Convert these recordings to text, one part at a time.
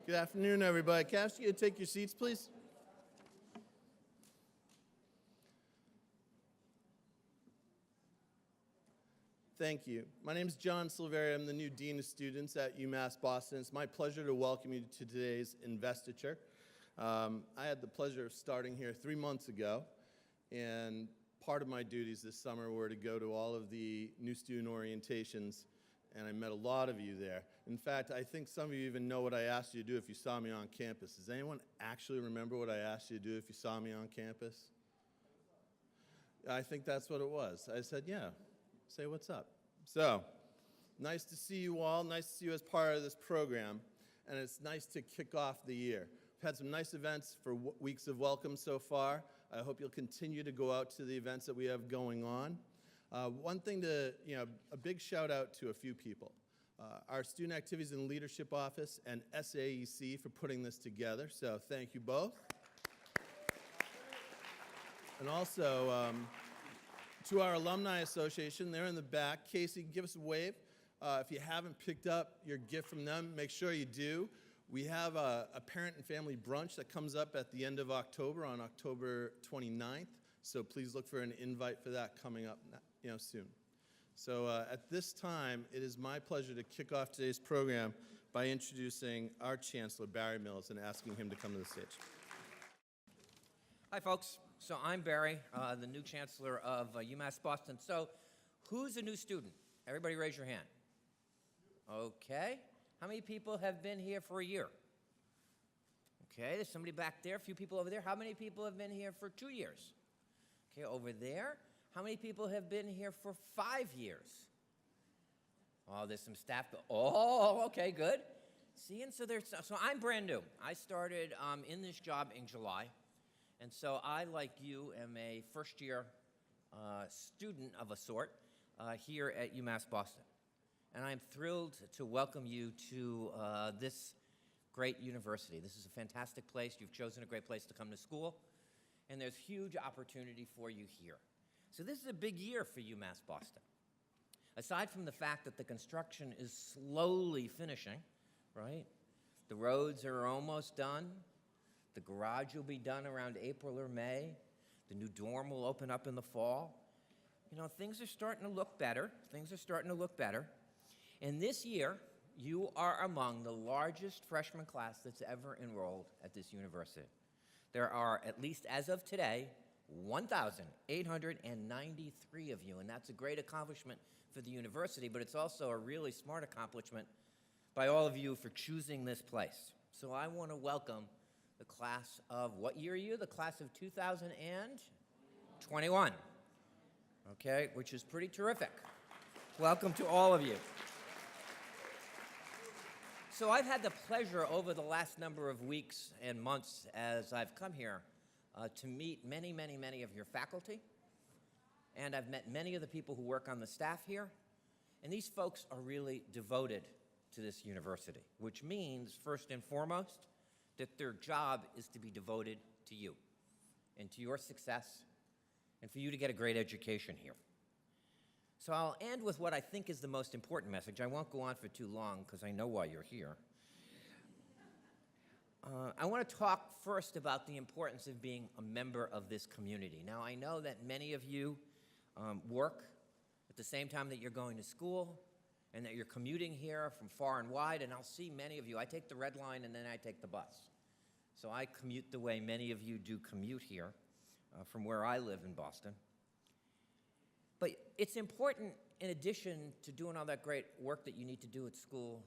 Good afternoon, everybody. Can I ask you to take your seats, please? Thank you. My name is John Silveri. I'm the new Dean of Students at UMass Boston. It's my pleasure to welcome you to today's Investiture. I had the pleasure of starting here 3 months ago, and part of my duties this summer were to go to all of the new student orientations, and I met a lot of you there. In fact, I think some of you even know what I asked you to do if you saw me on campus. Does anyone actually remember what I asked you to do if you saw me on campus? I think that's what it was. I said, yeah, say what's up. So, nice to see you all. Nice to see you as part of this program, and it's nice to kick off the year. We've had some nice events for weeks of welcome so far. I hope you'll continue to go out to the events that we have going on. One thing a big shout out to a few people. Our Student Activities and Leadership Office and SAEC for putting this together, so thank you both. And also to our Alumni Association, they're in the back. Casey, give us a wave. If you haven't picked up your gift from them, make sure you do. We have a parent and family brunch that comes up at the end of October on October 29th, so please look for an invite for that coming up soon. So at this time, it is my pleasure to kick off today's program by introducing our Chancellor, Barry Mills, and asking him to come to the stage. Hi, folks. So I'm Barry, the new Chancellor of UMass Boston. So who's a new student? Everybody raise your hand. Okay. How many people have been here for a year? Okay, there's somebody back there, a few people over there. How many people have been here for 2 years? Okay, over there. How many people have been here for 5 years? Oh, there's some staff. Oh, okay, good. See, and so I'm brand new. I started in this job in July. And so I, like you, am a first-year student of a sort here at UMass Boston. And I'm thrilled to welcome you to this great university. This is a fantastic place. You've chosen a great place to come to school, and there's huge opportunity for you here. So this is a big year for UMass Boston. Aside from the fact that the construction is slowly finishing, right? The roads are almost done. The garage will be done around April or May. The new dorm will open up in the fall. You know, things are starting to look better. Things are starting to look better. And this year, you are among the largest freshman class that's ever enrolled at this university. There are, at least as of today, 1,893 of you, and that's a great accomplishment for the university, but it's also a really smart accomplishment by all of you for choosing this place. So I want to welcome the class of, what year are you? The class of 2021. Okay, which is pretty terrific. Welcome to all of you. So I've had the pleasure over the last number of weeks and months as I've come here to meet many, many, many of your faculty. And I've met many of the people who work on the staff here. And these folks are really devoted to this university, which means, first and foremost, that their job is to be devoted to you and to your success and for you to get a great education here. So I'll end with what I think is the most important message. I won't go on for too long because I know why you're here. I want to talk first about the importance of being a member of this community. Now, I know that many of you work at the same time that you're going to school and that you're commuting here from far and wide, and I'll see many of you. I take the red line and then I take the bus. So I commute the way many of you do commute here from where I live in Boston. But it's important, in addition to doing all that great work that you need to do at school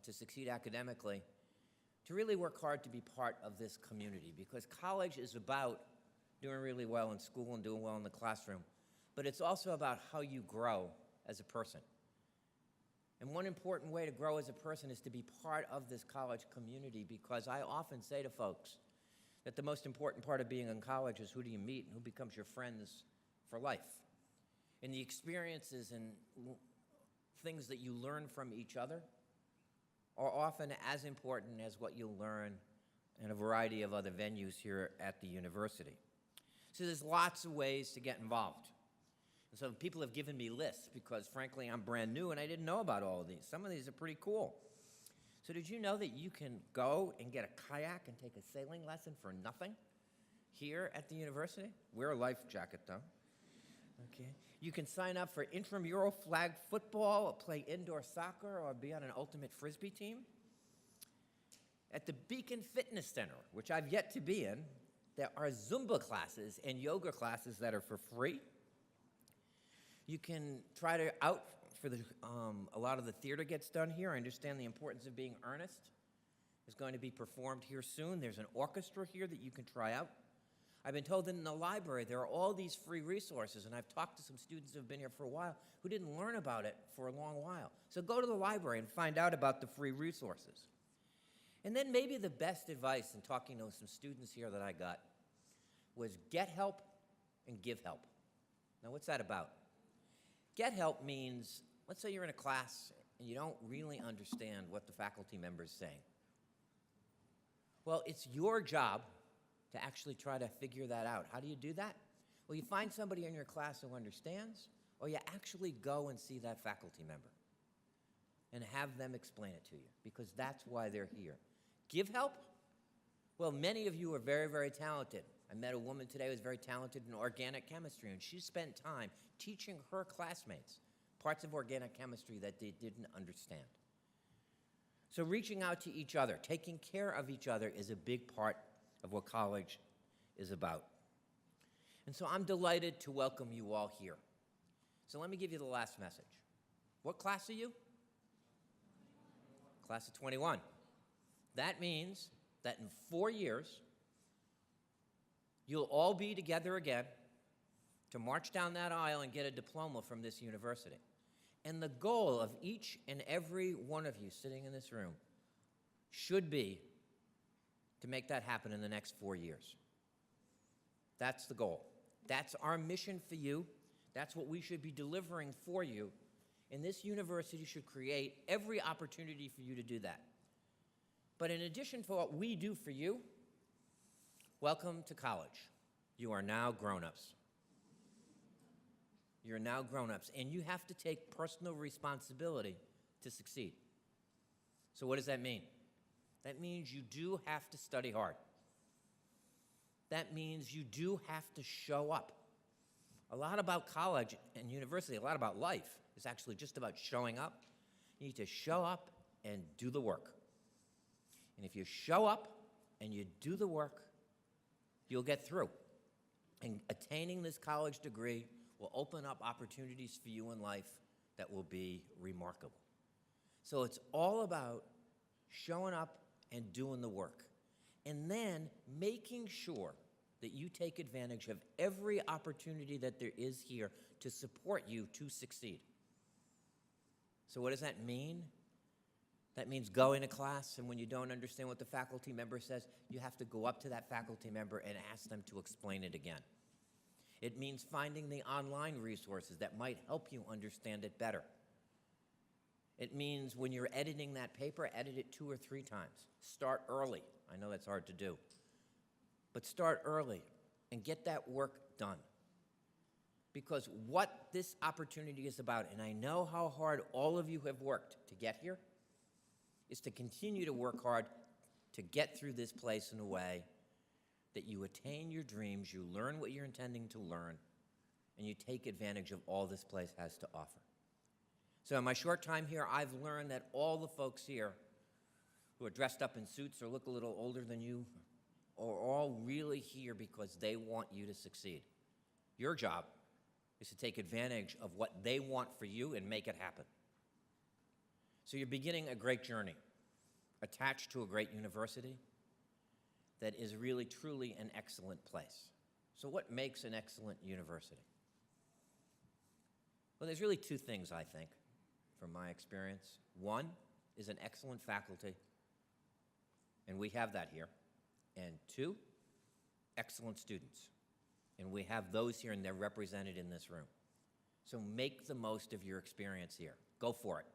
to succeed academically, to really work hard to be part of this community, because college is about doing really well in school and doing well in the classroom, but it's also about how you grow as a person. And one important way to grow as a person is to be part of this college community, because I often say to folks that the most important part of being in college is who do you meet and who becomes your friends for life. And the experiences and things that you learn from each other are often as important as what you'll learn in a variety of other venues here at the university. So there's lots of ways to get involved. And so people have given me lists because, frankly, I'm brand new and I didn't know about all of these. Some of these are pretty cool. So did you know that you can go and get a kayak and take a sailing lesson for nothing here at the university? Wear a life jacket, though. Okay. You can sign up for intramural flag football, or play indoor soccer, or be on an ultimate frisbee team. At the Beacon Fitness Center, which I've yet to be in, there are Zumba classes and yoga classes that are for free. You can try to out for a lot of the theater gets done here. I understand the importance of being earnest is going to be performed here soon. There's an orchestra here that you can try out. I've been told that in the library there are all these free resources, and I've talked to some students who have been here for a while who didn't learn about it for a long while. So go to the library and find out about the free resources. And then maybe the best advice in talking to some students here that I got was get help and give help. Now, what's that about? Get help means, let's say you're in a class and you don't really understand what the faculty member is saying. Well, it's your job to actually try to figure that out. How do you do that? Well, you find somebody in your class who understands, or you actually go and see that faculty member and have them explain it to you, because that's why they're here. Give help? Well, many of you are very, very talented. I met a woman today who was very talented in organic chemistry, and she spent time teaching her classmates parts of organic chemistry that they didn't understand. So reaching out to each other, taking care of each other is a big part of what college is about. And so I'm delighted to welcome you all here. So let me give you the last message. What class are you? Class of 21. That means that in 4 years, you'll all be together again to march down that aisle and get a diploma from this university. And the goal of each and every one of you sitting in this room should be to make that happen in the next 4 years. That's the goal. That's our mission for you. That's what we should be delivering for you. And this university should create every opportunity for you to do that. But in addition to what we do for you, welcome to college. You are now grown-ups. You're now grown-ups, and you have to take personal responsibility to succeed. So what does that mean? That means you do have to study hard. That means you do have to show up. A lot about college and university, a lot about life, is actually just about showing up. You need to show up and do the work. And if you show up and you do the work, you'll get through. And attaining this college degree will open up opportunities for you in life that will be remarkable. So it's all about showing up and doing the work. And then making sure that you take advantage of every opportunity that there is here to support you to succeed. So what does that mean? That means going to class, and when you don't understand what the faculty member says, you have to go up to that faculty member and ask them to explain it again. It means finding the online resources that might help you understand it better. It means when you're editing that paper, edit it 2 or 3 times. Start early. I know that's hard to do. But start early and get that work done. Because what this opportunity is about, and I know how hard all of you have worked to get here, is to continue to work hard to get through this place in a way that you attain your dreams, you learn what you're intending to learn, and you take advantage of all this place has to offer. So in my short time here, I've learned that all the folks here who are dressed up in suits or look a little older than you are all really here because they want you to succeed. Your job is to take advantage of what they want for you and make it happen. So you're beginning a great journey, attached to a great university that is really, truly an excellent place. So what makes an excellent university? Well, there's really 2 things, I think, from my experience. One is an excellent faculty, and we have that here. And 2, excellent students. And we have those here, and they're represented in this room. So make the most of your experience here. Go for it.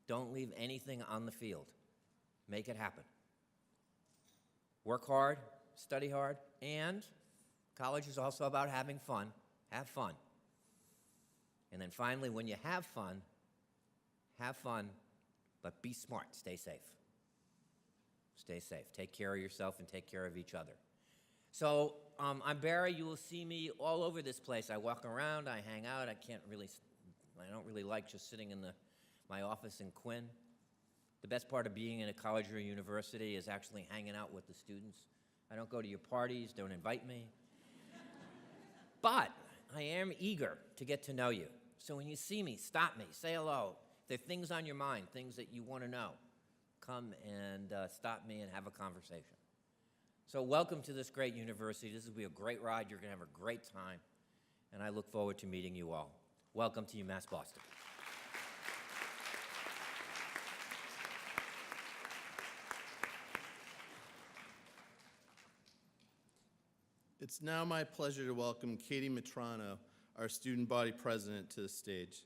Don't leave anything on the field. Make it happen. Work hard, study hard, and college is also about having fun. Have fun. And then finally, when you have fun but be smart, stay safe. Stay safe. Take care of yourself and take care of each other. So I'm Barry. You will see me all over this place. I walk around, I hang out. I don't really like just sitting in my office in Quinn. The best part of being in a college or a university is actually hanging out with the students. I don't go to your parties, don't invite me. But I am eager to get to know you. So when you see me, stop me, say hello. If there are things on your mind, things that you want to know, come and stop me and have a conversation. So welcome to this great university. This will be a great ride. You're going to have a great time. And I look forward to meeting you all. Welcome to UMass Boston. It's now my pleasure to welcome Katy Mitrano, our student body president, to the stage.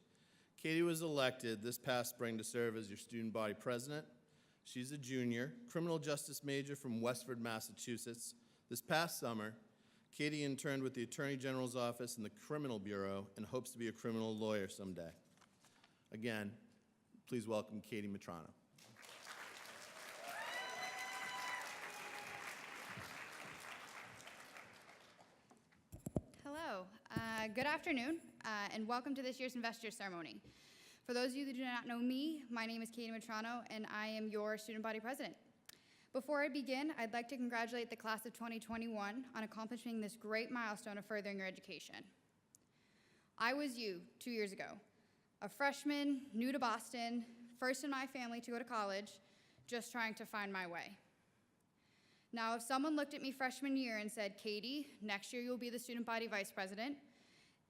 Katy was elected this past spring to serve as your student body president. She's a junior, criminal justice major from Westford, Massachusetts. This past summer, Katy interned with the Attorney General's office in the Criminal Bureau and hopes to be a criminal lawyer someday. Again, please welcome Katy Mitrano. Hello, good afternoon, and welcome to this year's Investiture ceremony. For those of you that do not know me, my name is Katy Mitrano, and I am your student body president. Before I begin, I'd like to congratulate the class of 2021 on accomplishing this great milestone of furthering your education. I was you 2 years ago, a freshman, new to Boston, first in my family to go to college, just trying to find my way. Now, if someone looked at me freshman year and said, Katy, next year you'll be the student body vice president,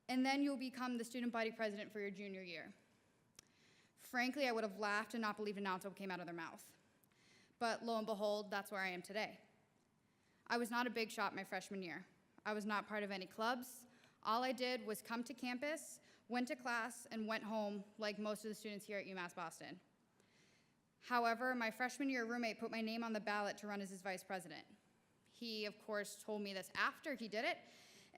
and then you'll become the student body president for your junior year. Frankly, I would have laughed and not believed an ounce of what came out of their mouth. But lo and behold, that's where I am today. I was not a big shot my freshman year. I was not part of any clubs. All I did was come to campus, went to class, and went home like most of the students here at UMass Boston. However, my freshman year roommate put my name on the ballot to run as his vice president. He, of course, told me this after he did it,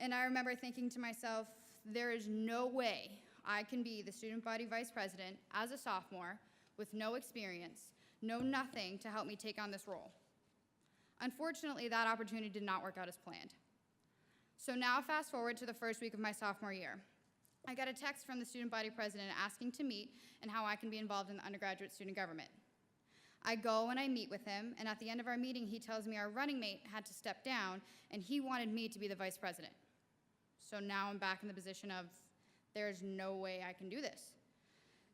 and I remember thinking to myself, there is no way I can be the student body vice president as a sophomore with no experience, no nothing to help me take on this role. Unfortunately, that opportunity did not work out as planned. So now fast forward to the first week of my sophomore year. I got a text from the student body president asking to meet and how I can be involved in the undergraduate student government. I go and I meet with him, and at the end of our meeting, he tells me our running mate had to step down, and he wanted me to be the vice president. So now I'm back in the position of, there's no way I can do this.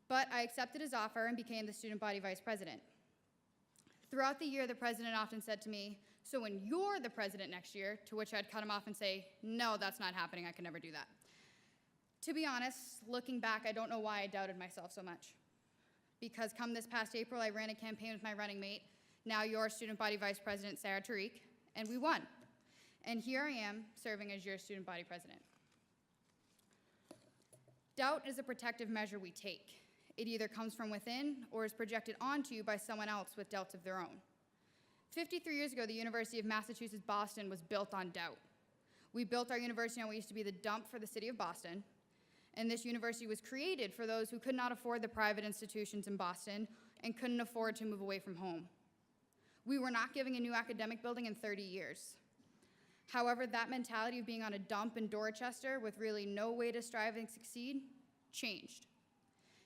But I accepted his offer and became the student body vice president. Throughout the year, the president often said to me, so when you're the president next year, to which I'd cut him off and say, no, that's not happening, I can never do that. To be honest, looking back, I don't know why I doubted myself so much. Because come this past April, I ran a campaign with my running mate, now your student body vice president, Sarah Tariq, and we won. And here I am, serving as your student body president. Doubt is a protective measure we take. It either comes from within or is projected onto you by someone else with doubts of their own. 53 years ago, the University of Massachusetts Boston was built on doubt. We built our university on what used to be the dump for the city of Boston, and this university was created for those who could not afford the private institutions in Boston and couldn't afford to move away from home. We were not giving a new academic building in 30 years. However, that mentality of being on a dump in Dorchester with really no way to strive and succeed changed.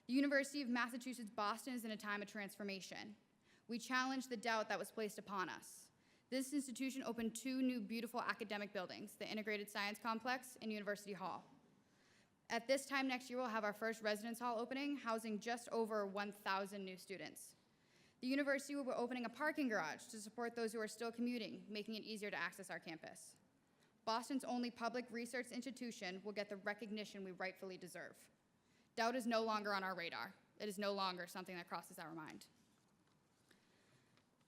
The University of Massachusetts Boston is in a time of transformation. We challenged the doubt that was placed upon us. This institution opened 2 new beautiful academic buildings, the Integrated Science Complex and University Hall. At this time next year, we'll have our first residence hall opening, housing just over 1,000 new students. The university will be opening a parking garage to support those who are still commuting, making it easier to access our campus. Boston's only public research institution will get the recognition we rightfully deserve. Doubt is no longer on our radar. It is no longer something that crosses our mind.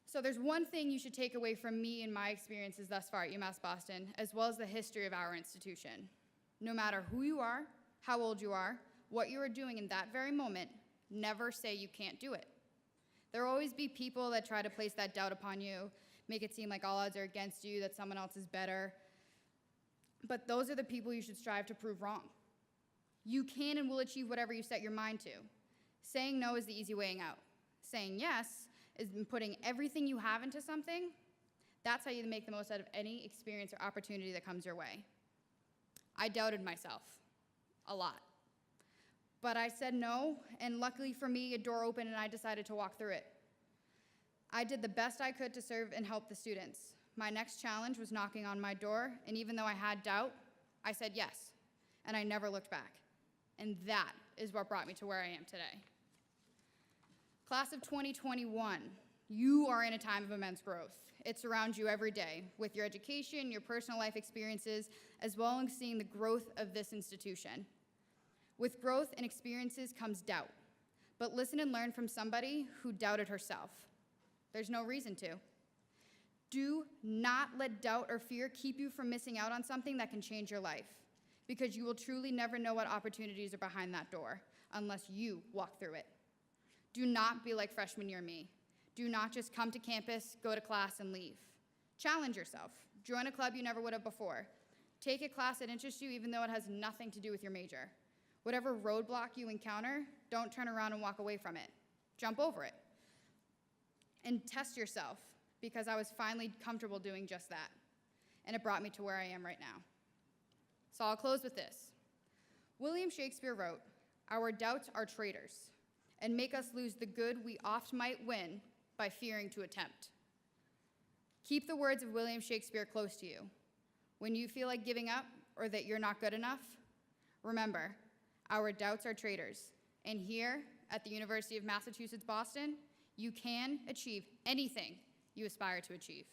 So there's one thing you should take away from me and my experiences thus far at UMass Boston, as well as the history of our institution. No matter who you are, how old you are, what you are doing in that very moment, never say you can't do it. There will always be people that try to place that doubt upon you, make it seem like all odds are against you, that someone else is better. But those are the people you should strive to prove wrong. You can and will achieve whatever you set your mind to. Saying no is the easy way out. Saying yes is putting everything you have into something. That's how you make the most out of any experience or opportunity that comes your way. I doubted myself a lot. But I said no, and luckily for me, a door opened and I decided to walk through it. I did the best I could to serve and help the students. My next challenge was knocking on my door, and even though I had doubt, I said yes, and I never looked back. And that is what brought me to where I am today. Class of 2021, you are in a time of immense growth. It surrounds you every day with your education, your personal life experiences, as well as seeing the growth of this institution. With growth and experiences comes doubt, but listen and learn from somebody who doubted herself. There's no reason to. Do not let doubt or fear keep you from missing out on something that can change your life, because you will truly never know what opportunities are behind that door unless you walk through it. Do not be like freshman year me. Do not just come to campus, go to class, and leave. Challenge yourself. Join a club you never would have before. Take a class that interests you even though it has nothing to do with your major. Whatever roadblock you encounter, don't turn around and walk away from it. Jump over it. And test yourself, because I was finally comfortable doing just that. And it brought me to where I am right now. So I'll close with this. William Shakespeare wrote, "Our doubts are traitors, and make us lose the good we oft might win by fearing to attempt." Keep the words of William Shakespeare close to you. When you feel like giving up or that you're not good enough, remember, our doubts are traitors. And here at the University of Massachusetts, Boston, you can achieve anything you aspire to achieve.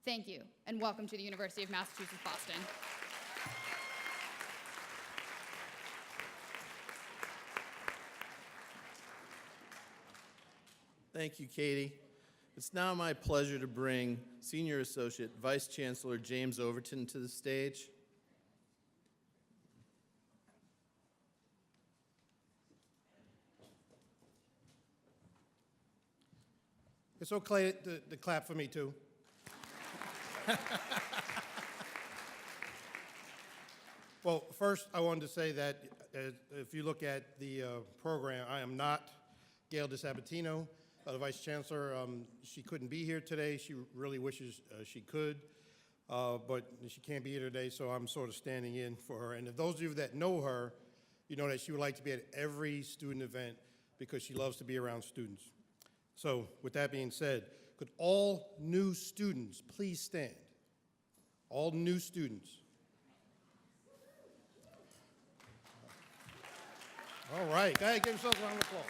Thank you, and welcome to the University of Massachusetts, Boston. Thank you, Katie. It's now my pleasure to bring Senior Associate Vice Chancellor James Overton to the stage. It's okay to clap for me, too. Well, first, I wanted to say that if you look at the program, I am not Gail DeSabatino, the Vice Chancellor. She couldn't be here today. She really wishes she could, but she can't be here today, so I'm sort of standing in for her. And if those of you that know her, you know that she would like to be at every student event because she loves to be around students. So with that being said, could all new students please stand? All new students. All right, go ahead, give yourselves a round of applause.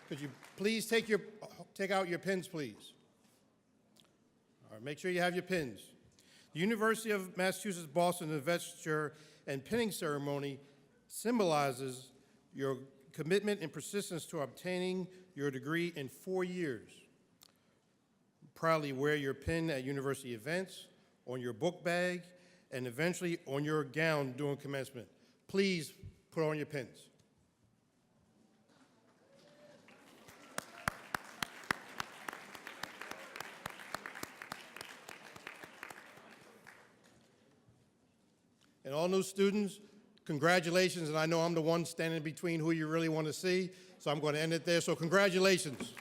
Could you please take out your pens, please? All right, make sure you have your pens. The University of Massachusetts Boston Investiture and pinning ceremony symbolizes your commitment and persistence to obtaining your degree in 4 years. Proudly wear your pin at university events, on your book bag, and eventually on your gown during commencement. Please put on your pins. And all new students, congratulations, and I know I'm the one standing between who you really want to see, so I'm going to end it there. So congratulations.